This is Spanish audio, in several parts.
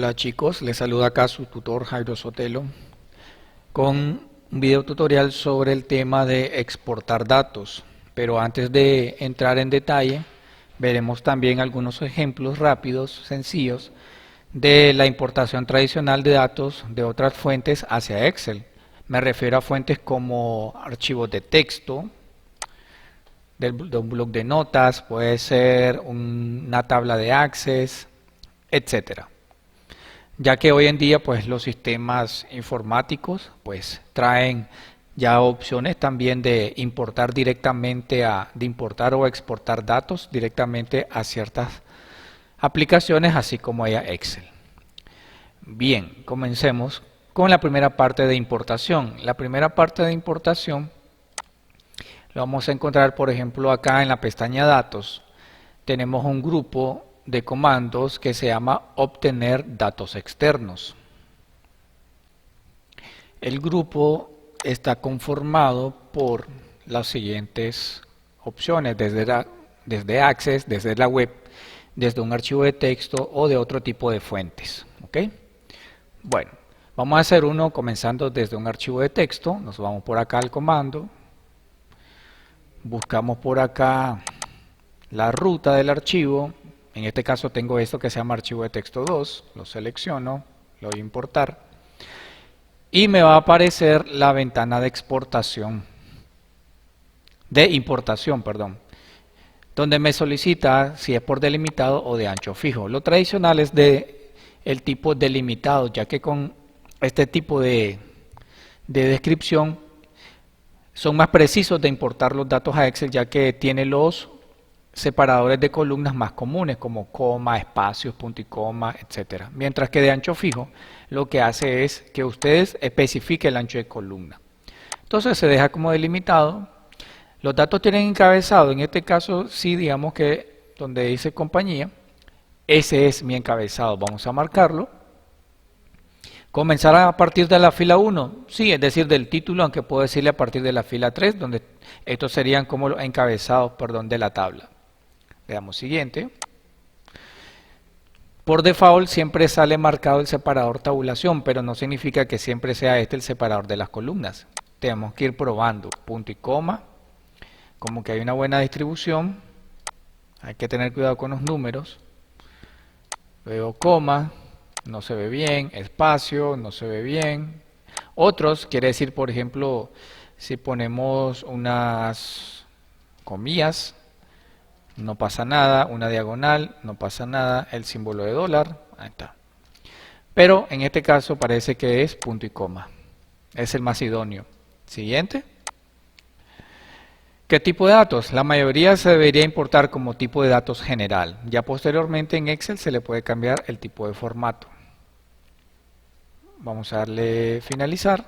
Hola chicos, les saluda acá su tutor Jairo Sotelo con un video tutorial sobre el tema de exportar datos. Pero antes de entrar en detalle, veremos también algunos ejemplos rápidos, sencillos, de la importación tradicional de datos de otras fuentes hacia Excel. Me refiero a fuentes como archivos de texto, de un bloc de notas, puede ser una tabla de Access, etcétera. Ya que hoy en día pues los sistemas informáticos pues traen ya opciones también de importar directamente de importar o exportar datos directamente a ciertas aplicaciones, así como a Excel. Bien, comencemos con la primera parte de importación. La primera parte de importación lo vamos a encontrar, por ejemplo, acá en la pestaña Datos. Tenemos un grupo de comandos que se llama Obtener datos externos. El grupo está conformado por las siguientes opciones, desde Access, desde la web, desde un archivo de texto o de otro tipo de fuentes. ¿Ok? Bueno, vamos a hacer uno comenzando desde un archivo de texto. Nos vamos por acá al comando, buscamos por acá la ruta del archivo. En este caso tengo esto que se llama archivo de texto 2, lo selecciono, lo voy a importar y me va a aparecer la ventana de importación, donde me solicita si es por delimitado o de ancho fijo. Lo tradicional es de el tipo delimitado, ya que con este tipo de descripción son más precisos de importar los datos a Excel, ya que tiene los separadores de columnas más comunes como coma, espacios, punto y coma, etcétera. Mientras que de ancho fijo lo que hace es que ustedes especifiquen el ancho de columna. Entonces se deja como delimitado. Los datos tienen encabezado. En este caso sí, digamos que donde dice compañía, ese es mi encabezado. Vamos a marcarlo. Comenzar a partir de la fila 1, sí, es decir, del título, aunque puedo decirle a partir de la fila 3, donde estos serían como los encabezados, de la tabla. Le damos siguiente. Por default siempre sale marcado el separador tabulación, pero no significa que siempre sea este el separador de las columnas. Tenemos que ir probando punto y coma, como que hay una buena distribución. Hay que tener cuidado con los números. Luego coma, no se ve bien, espacio, no se ve bien. Otros quiere decir, por ejemplo, si ponemos unas comillas, no pasa nada, una diagonal, no pasa nada, el símbolo de dólar, ahí está. Pero en este caso parece que es punto y coma, es el más idóneo. Siguiente. ¿Qué tipo de datos? La mayoría se debería importar como tipo de datos general. Ya posteriormente en Excel se le puede cambiar el tipo de formato. Vamos a darle finalizar.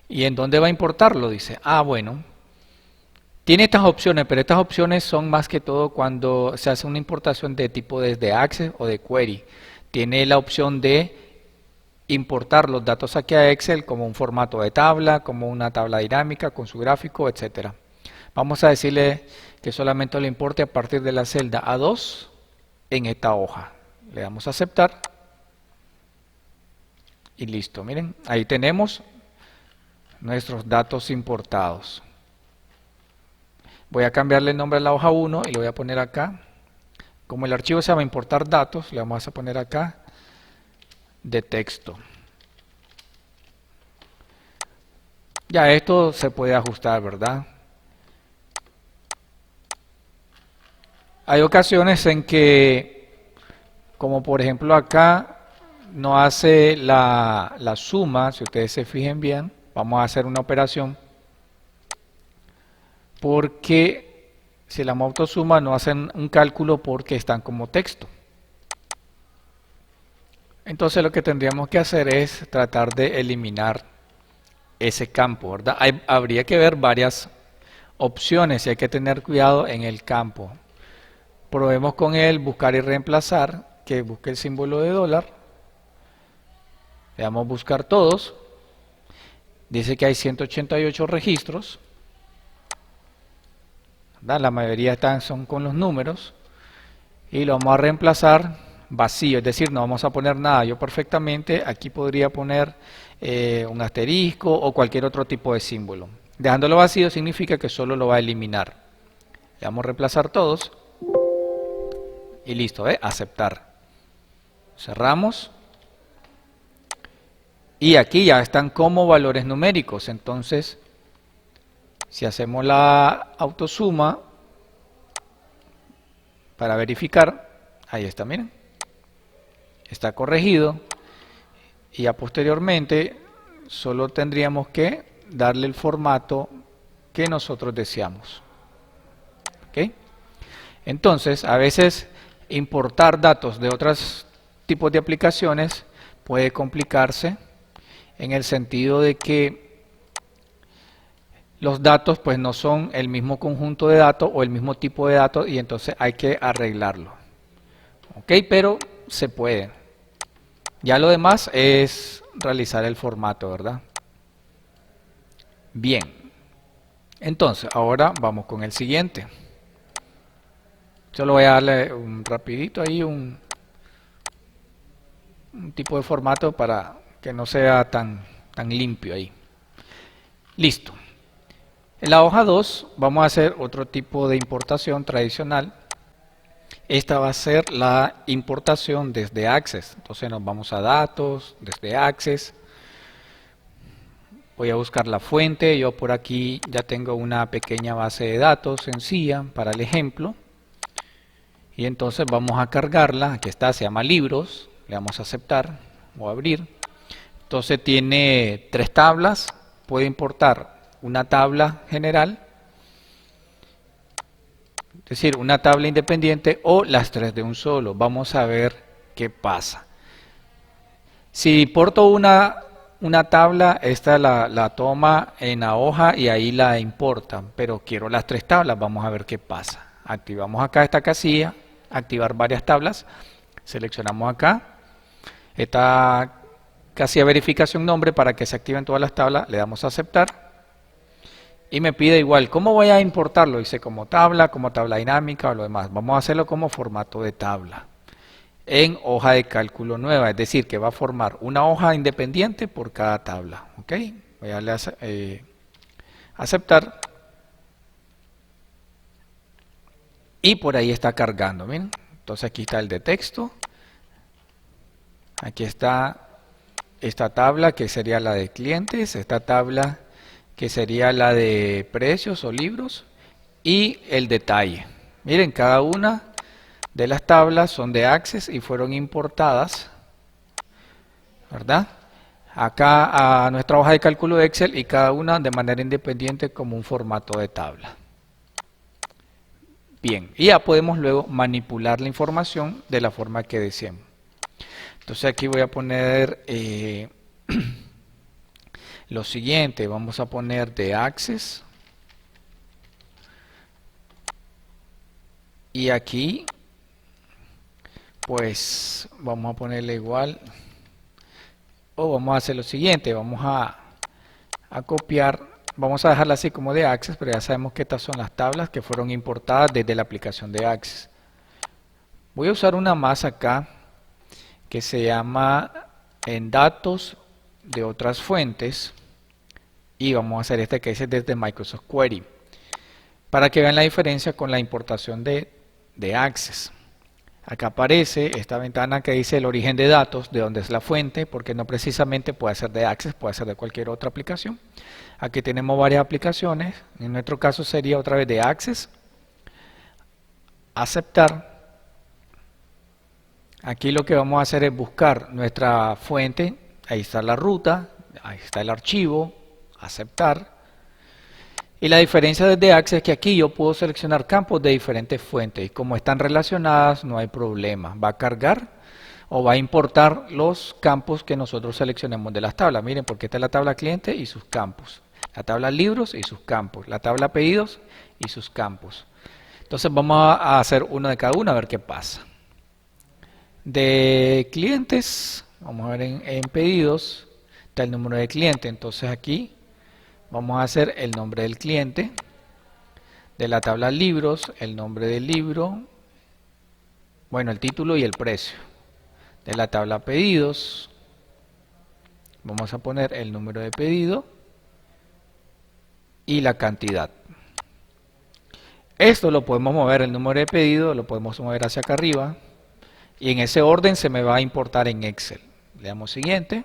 ¿Y en dónde va a importarlo? Dice, bueno. Tiene estas opciones, pero estas opciones son más que todo cuando se hace una importación de tipo desde Access o de Query. Tiene la opción de importar los datos aquí a Excel como un formato de tabla, como una tabla dinámica con su gráfico, etcétera. Vamos a decirle que solamente lo importe a partir de la celda A2 en esta hoja. Le damos a aceptar y listo. Miren, ahí tenemos nuestros datos importados. Voy a cambiarle el nombre a la hoja 1 y lo voy a poner acá. Como el archivo se llama importar datos, le vamos a poner acá de texto. Ya esto se puede ajustar, ¿verdad? Hay ocasiones en que, como por ejemplo acá, no hace la suma, si ustedes se fijen bien, vamos a hacer una operación. Porque si la autosuma no hacen un cálculo porque están como texto. Entonces lo que tendríamos que hacer es tratar de eliminar ese campo, ¿verdad? Habría que ver varias opciones y hay que tener cuidado en el campo. Probemos con él buscar y reemplazar, que busque el símbolo de dólar. Le damos buscar todos. Dice que hay 188 registros. La mayoría son con los números y lo vamos a reemplazar vacío, es decir, no vamos a poner nada. Yo perfectamente aquí podría poner un asterisco o cualquier otro tipo de símbolo. Dejándolo vacío significa que solo lo va a eliminar. Le damos a reemplazar todos y listo, aceptar. Cerramos. Y aquí ya están como valores numéricos. Entonces, si hacemos la autosuma para verificar, ahí está, miren. Está corregido. Y ya posteriormente solo tendríamos que darle el formato que nosotros deseamos. ¿Ok? Entonces, a veces importar datos de otros tipos de aplicaciones puede complicarse en el sentido de que los datos pues no son el mismo conjunto de datos o el mismo tipo de datos y entonces hay que arreglarlo. ¿Ok? Pero se puede. Ya lo demás es realizar el formato, ¿verdad? Bien. Entonces, ahora vamos con el siguiente. Solo voy a darle un rapidito ahí, un tipo de formato para que no sea tan limpio ahí. Listo. En la hoja 2 vamos a hacer otro tipo de importación tradicional. Esta va a ser la importación desde Access. Entonces nos vamos a datos, desde Access. Voy a buscar la fuente. Yo por aquí ya tengo una pequeña base de datos sencilla para el ejemplo. Y entonces vamos a cargarla. Aquí está, se llama libros. Le damos a aceptar o abrir. Entonces tiene 3 tablas. Puede importar una tabla general, es decir, una tabla independiente o las 3 de un solo. Vamos a ver qué pasa. Si importo una tabla, esta la toma en la hoja y ahí la importa, pero quiero las 3 tablas, vamos a ver qué pasa. Activamos acá esta casilla, activar varias tablas, seleccionamos acá, esta casilla verificación nombre para que se activen todas las tablas, le damos a aceptar. Y me pide igual, ¿cómo voy a importarlo? Dice como tabla dinámica o lo demás. Vamos a hacerlo como formato de tabla en hoja de cálculo nueva, es decir, que va a formar una hoja independiente por cada tabla. ¿Ok? Voy a darle a aceptar. Y por ahí está cargando, miren. Entonces aquí está el de texto. Aquí está esta tabla que sería la de clientes, esta tabla que sería la de precios o libros y el detalle. Miren, cada una de las tablas son de Access y fueron importadas, ¿verdad? Acá a nuestra hoja de cálculo de Excel y cada una de manera independiente como un formato de tabla. Bien, y ya podemos luego manipular la información de la forma que deseemos. Entonces aquí voy a poner lo siguiente, vamos a poner de Access y aquí pues vamos a ponerle igual o vamos a hacer lo siguiente, vamos a copiar, vamos a dejarla así como de Access, pero ya sabemos que estas son las tablas que fueron importadas desde la aplicación de Access. Voy a usar una más acá que se llama en datos de otras fuentes y vamos a hacer este que dice desde Microsoft Query para que vean la diferencia con la importación de Access. Acá aparece esta ventana que dice el origen de datos, de dónde es la fuente, porque no precisamente puede ser de Access, puede ser de cualquier otra aplicación. Aquí tenemos varias aplicaciones, en nuestro caso sería otra vez de Access, aceptar. Aquí lo que vamos a hacer es buscar nuestra fuente, ahí está la ruta, ahí está el archivo, aceptar. Y la diferencia desde Access es que aquí yo puedo seleccionar campos de diferentes fuentes y como están relacionadas no hay problema. Va a cargar o va a importar los campos que nosotros seleccionemos de las tablas. Miren, porque esta es la tabla cliente y sus campos. La tabla libros y sus campos. La tabla pedidos y sus campos. Entonces vamos a hacer uno de cada uno a ver qué pasa. De clientes, vamos a ver en pedidos, está el número de cliente. Entonces aquí vamos a hacer el nombre del cliente, de la tabla libros, el nombre del libro, bueno, el título y el precio. de la tabla pedidos. Vamos a poner el número de pedido y la cantidad. Esto lo podemos mover, el número de pedido lo podemos mover hacia acá arriba y en ese orden se me va a importar en Excel. Le damos siguiente.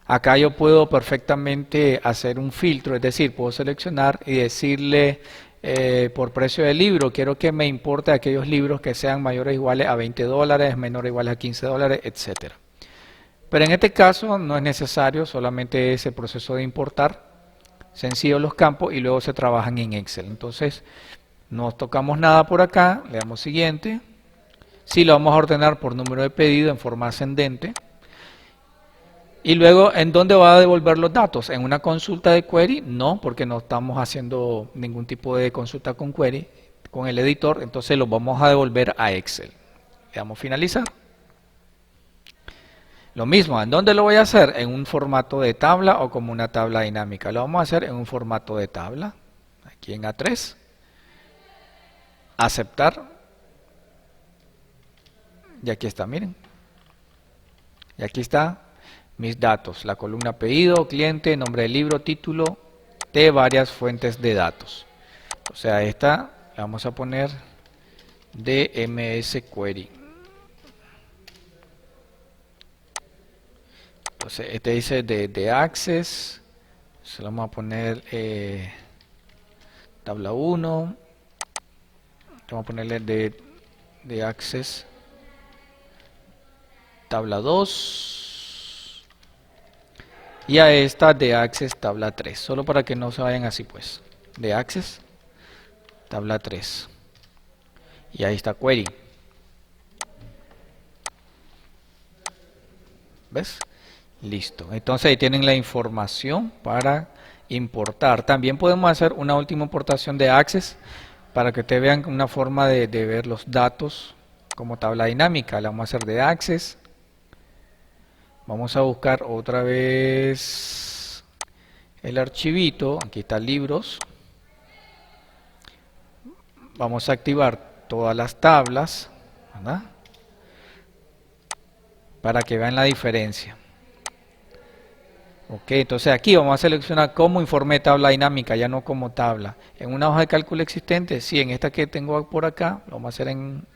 Acá yo puedo perfectamente hacer un filtro, es decir, puedo seleccionar y decirle por precio del libro, quiero que me importe aquellos libros que sean mayores o iguales a $20, menores o iguales a $15, etcétera. Pero en este caso no es necesario, solamente es el proceso de importar, sencillo los campos y luego se trabajan en Excel. Entonces no tocamos nada por acá, le damos siguiente. Sí, lo vamos a ordenar por número de pedido en forma ascendente. Y luego, ¿en dónde va a devolver los datos? ¿En una consulta de query? No, porque no estamos haciendo ningún tipo de consulta con query, con el editor, entonces los vamos a devolver a Excel. Le damos finalizar. Lo mismo, ¿en dónde lo voy a hacer? ¿En un formato de tabla o como una tabla dinámica? Lo vamos a hacer en un formato de tabla, aquí en A3. Aceptar. Y aquí está, miren. Y aquí está mis datos, la columna pedido, cliente, nombre del libro, título, de varias fuentes de datos. O sea, esta la vamos a poner DMS Query. Entonces, este dice de Access, se lo vamos a poner tabla 1, vamos a ponerle de Access, tabla 2. Y a esta de Access tabla 3, solo para que no se vayan así pues. De Access tabla 3. Y ahí está Query. ¿Ves? Listo. Entonces ahí tienen la información para importar. También podemos hacer una última importación de Access para que ustedes vean una forma de ver los datos como tabla dinámica. La vamos a hacer de Access. Vamos a buscar otra vez el archivito, aquí está libros. Vamos a activar todas las tablas, ¿verdad? Para que vean la diferencia. Ok, entonces aquí vamos a seleccionar como informe de tabla dinámica, ya no como tabla. En una hoja de cálculo existente, sí, en esta que tengo por acá, lo vamos a hacer en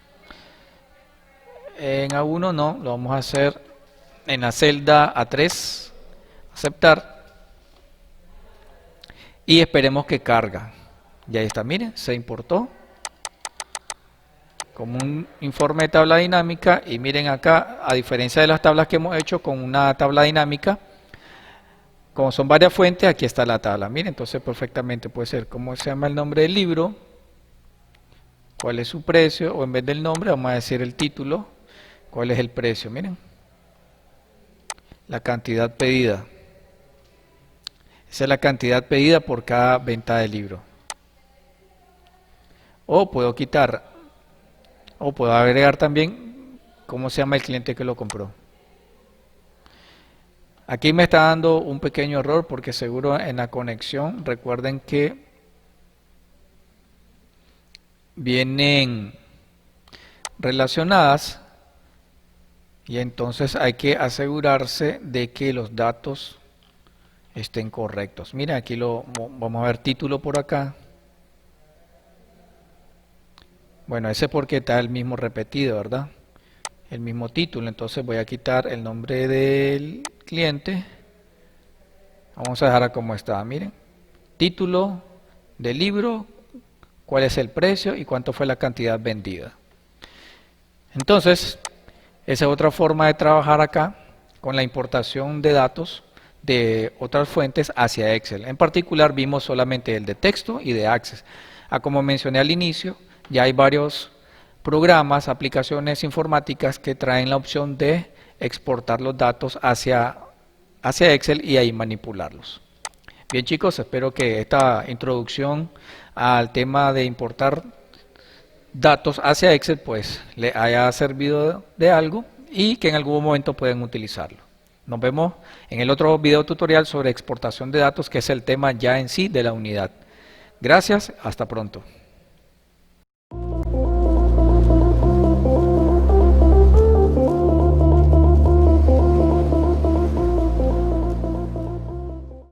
A1, no, lo vamos a hacer en la celda A3, aceptar, y esperemos que carga. Y ahí está, miren, se importó como un informe de tabla dinámica, y miren acá, a diferencia de las tablas que hemos hecho con una tabla dinámica, como son varias fuentes, aquí está la tabla. Miren, entonces perfectamente puede ser cómo se llama el nombre del libro, cuál es su precio, o en vez del nombre vamos a decir el título, cuál es el precio, miren. La cantidad pedida. Esa es la cantidad pedida por cada venta de libro. O puedo quitar, o puedo agregar también cómo se llama el cliente que lo compró. Aquí me está dando un pequeño error porque seguro en la conexión, recuerden que vienen relacionadas. Y entonces hay que asegurarse de que los datos estén correctos. Miren, aquí vamos a ver título por acá. Bueno, ese es porque está el mismo repetido, ¿verdad? El mismo título. Entonces voy a quitar el nombre del cliente. Vamos a dejar como está, miren. Título del libro, cuál es el precio y cuánto fue la cantidad vendida. Entonces, esa es otra forma de trabajar acá con la importación de datos de otras fuentes hacia Excel. En particular vimos solamente el de texto y de Access. Como mencioné al inicio, ya hay varios programas, aplicaciones informáticas que traen la opción de exportar los datos hacia Excel y ahí manipularlos. Bien chicos, espero que esta introducción al tema de importar datos hacia Excel pues le haya servido de algo y que en algún momento pueden utilizarlo. Nos vemos en el otro video tutorial sobre exportación de datos, que es el tema ya en sí de la unidad. Gracias, hasta pronto.